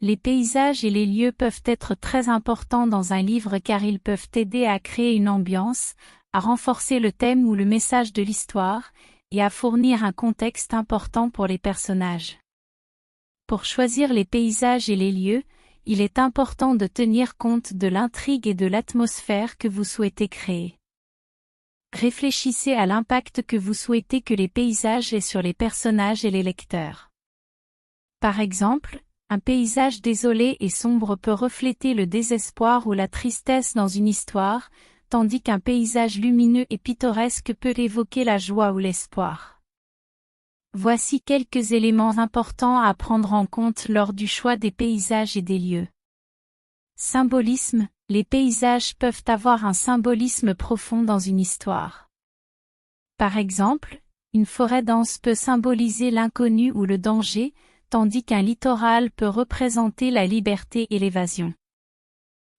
Les paysages et les lieux peuvent être très importants dans un livre car ils peuvent aider à créer une ambiance, à renforcer le thème ou le message de l'histoire, et à fournir un contexte important pour les personnages. Pour choisir les paysages et les lieux, il est important de tenir compte de l'intrigue et de l'atmosphère que vous souhaitez créer. Réfléchissez à l'impact que vous souhaitez que les paysages aient sur les personnages et les lecteurs. Par exemple, un paysage désolé et sombre peut refléter le désespoir ou la tristesse dans une histoire, tandis qu'un paysage lumineux et pittoresque peut évoquer la joie ou l'espoir. Voici quelques éléments importants à prendre en compte lors du choix des paysages et des lieux. Symbolisme, les paysages peuvent avoir un symbolisme profond dans une histoire. Par exemple, une forêt dense peut symboliser l'inconnu ou le danger, tandis qu'un littoral peut représenter la liberté et l'évasion.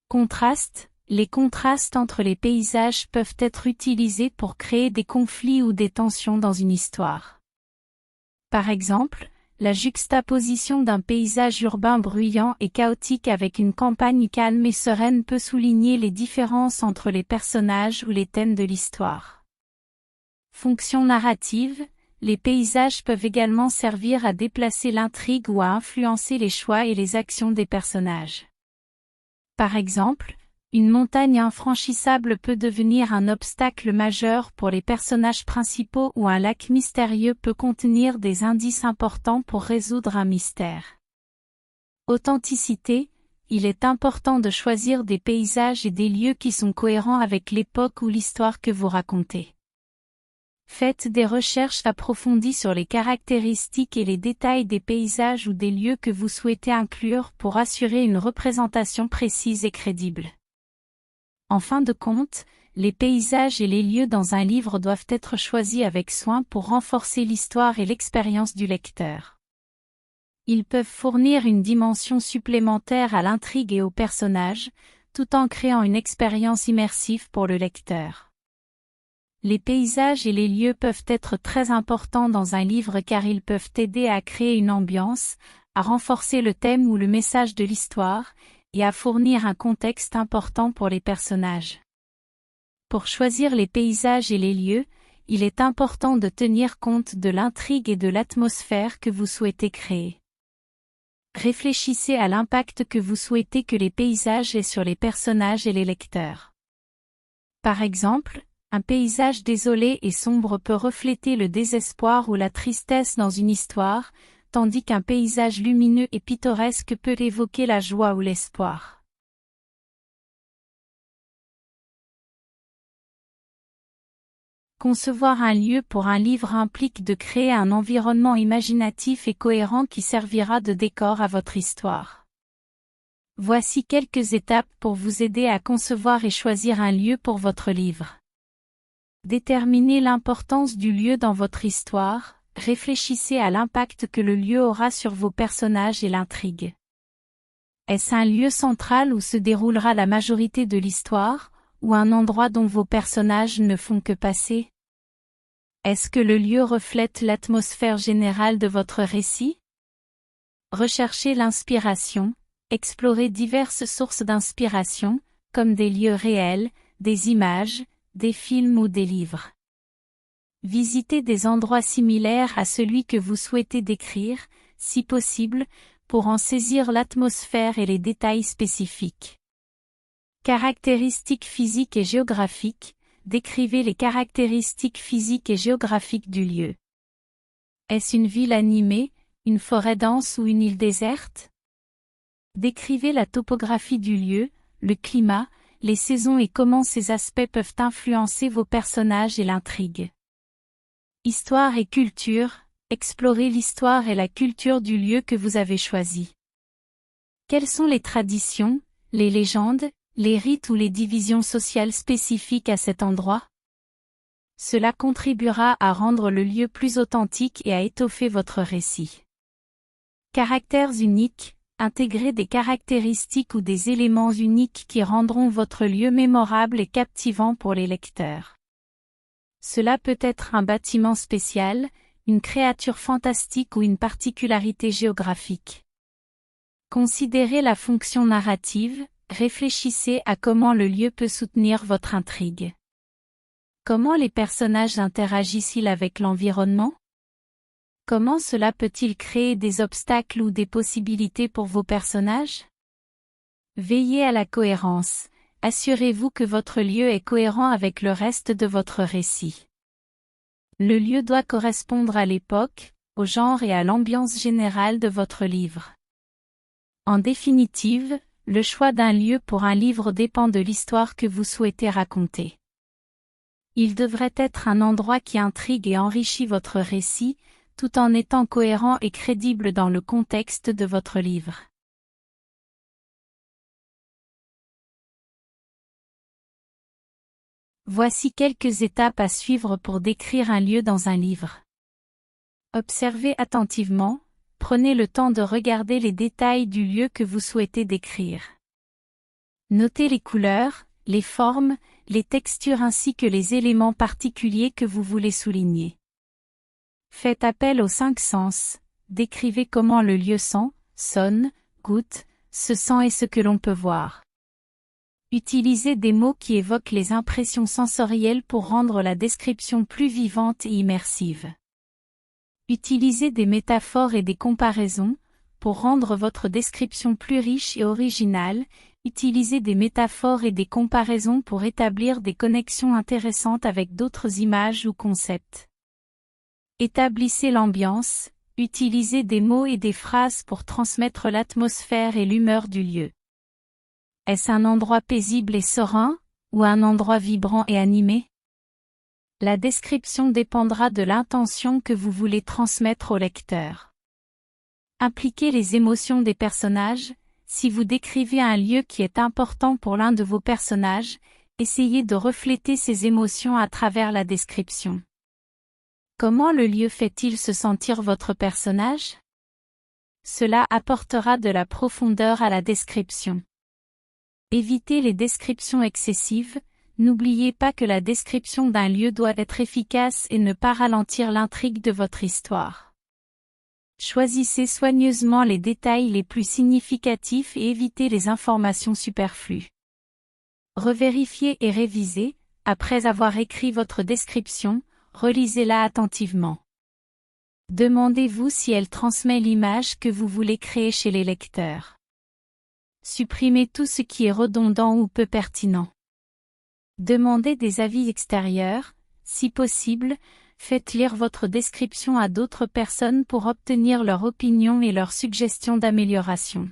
Contraste, les contrastes entre les paysages peuvent être utilisés pour créer des conflits ou des tensions dans une histoire. Par exemple, la juxtaposition d'un paysage urbain bruyant et chaotique avec une campagne calme et sereine peut souligner les différences entre les personnages ou les thèmes de l'histoire. Fonction narrative, les paysages peuvent également servir à déplacer l'intrigue ou à influencer les choix et les actions des personnages. Par exemple, une montagne infranchissable peut devenir un obstacle majeur pour les personnages principaux ou un lac mystérieux peut contenir des indices importants pour résoudre un mystère. Authenticité, il est important de choisir des paysages et des lieux qui sont cohérents avec l'époque ou l'histoire que vous racontez. Faites des recherches approfondies sur les caractéristiques et les détails des paysages ou des lieux que vous souhaitez inclure pour assurer une représentation précise et crédible. En fin de compte, les paysages et les lieux dans un livre doivent être choisis avec soin pour renforcer l'histoire et l'expérience du lecteur. Ils peuvent fournir une dimension supplémentaire à l'intrigue et aux personnages, tout en créant une expérience immersive pour le lecteur. Les paysages et les lieux peuvent être très importants dans un livre car ils peuvent aider à créer une ambiance, à renforcer le thème ou le message de l'histoire, et à fournir un contexte important pour les personnages. Pour choisir les paysages et les lieux, il est important de tenir compte de l'intrigue et de l'atmosphère que vous souhaitez créer. Réfléchissez à l'impact que vous souhaitez que les paysages aient sur les personnages et les lecteurs. Par exemple, un paysage désolé et sombre peut refléter le désespoir ou la tristesse dans une histoire, tandis qu'un paysage lumineux et pittoresque peut évoquer la joie ou l'espoir. Concevoir un lieu pour un livre implique de créer un environnement imaginatif et cohérent qui servira de décor à votre histoire. Voici quelques étapes pour vous aider à concevoir et choisir un lieu pour votre livre. Déterminez l'importance du lieu dans votre histoire. Réfléchissez à l'impact que le lieu aura sur vos personnages et l'intrigue. Est-ce un lieu central où se déroulera la majorité de l'histoire, ou un endroit dont vos personnages ne font que passer? Est-ce que le lieu reflète l'atmosphère générale de votre récit? Recherchez l'inspiration, explorez diverses sources d'inspiration, comme des lieux réels, des images, des films ou des livres. Visitez des endroits similaires à celui que vous souhaitez décrire, si possible, pour en saisir l'atmosphère et les détails spécifiques. Caractéristiques physiques et géographiques, décrivez les caractéristiques physiques et géographiques du lieu. Est-ce une ville animée, une forêt dense ou une île déserte? Décrivez la topographie du lieu, le climat, les saisons et comment ces aspects peuvent influencer vos personnages et l'intrigue. Histoire et culture, explorez l'histoire et la culture du lieu que vous avez choisi. Quelles sont les traditions, les légendes, les rites ou les divisions sociales spécifiques à cet endroit? Cela contribuera à rendre le lieu plus authentique et à étoffer votre récit. Caractères uniques, intégrez des caractéristiques ou des éléments uniques qui rendront votre lieu mémorable et captivant pour les lecteurs. Cela peut être un bâtiment spécial, une créature fantastique ou une particularité géographique. Considérez la fonction narrative, réfléchissez à comment le lieu peut soutenir votre intrigue. Comment les personnages interagissent-ils avec l'environnement? Comment cela peut-il créer des obstacles ou des possibilités pour vos personnages? Veillez à la cohérence. Assurez-vous que votre lieu est cohérent avec le reste de votre récit. Le lieu doit correspondre à l'époque, au genre et à l'ambiance générale de votre livre. En définitive, le choix d'un lieu pour un livre dépend de l'histoire que vous souhaitez raconter. Il devrait être un endroit qui intrigue et enrichit votre récit, tout en étant cohérent et crédible dans le contexte de votre livre. Voici quelques étapes à suivre pour décrire un lieu dans un livre. Observez attentivement, prenez le temps de regarder les détails du lieu que vous souhaitez décrire. Notez les couleurs, les formes, les textures ainsi que les éléments particuliers que vous voulez souligner. Faites appel aux 5 sens, décrivez comment le lieu sent, sonne, goûte, se sent et ce que l'on peut voir. Utilisez des mots qui évoquent les impressions sensorielles pour rendre la description plus vivante et immersive. Utilisez des métaphores et des comparaisons, pour rendre votre description plus riche et originale. Utilisez des métaphores et des comparaisons pour établir des connexions intéressantes avec d'autres images ou concepts. Établissez l'ambiance, utilisez des mots et des phrases pour transmettre l'atmosphère et l'humeur du lieu. Est-ce un endroit paisible et serein, ou un endroit vibrant et animé? La description dépendra de l'intention que vous voulez transmettre au lecteur. Impliquez les émotions des personnages. Si vous décrivez un lieu qui est important pour l'un de vos personnages, essayez de refléter ces émotions à travers la description. Comment le lieu fait-il se sentir votre personnage? Cela apportera de la profondeur à la description. Évitez les descriptions excessives. N'oubliez pas que la description d'un lieu doit être efficace et ne pas ralentir l'intrigue de votre histoire. Choisissez soigneusement les détails les plus significatifs et évitez les informations superflues. Revérifiez et révisez. Après avoir écrit votre description, relisez-la attentivement. Demandez-vous si elle transmet l'image que vous voulez créer chez les lecteurs. Supprimez tout ce qui est redondant ou peu pertinent. Demandez des avis extérieurs, si possible, faites lire votre description à d'autres personnes pour obtenir leur opinion et leurs suggestions d'amélioration.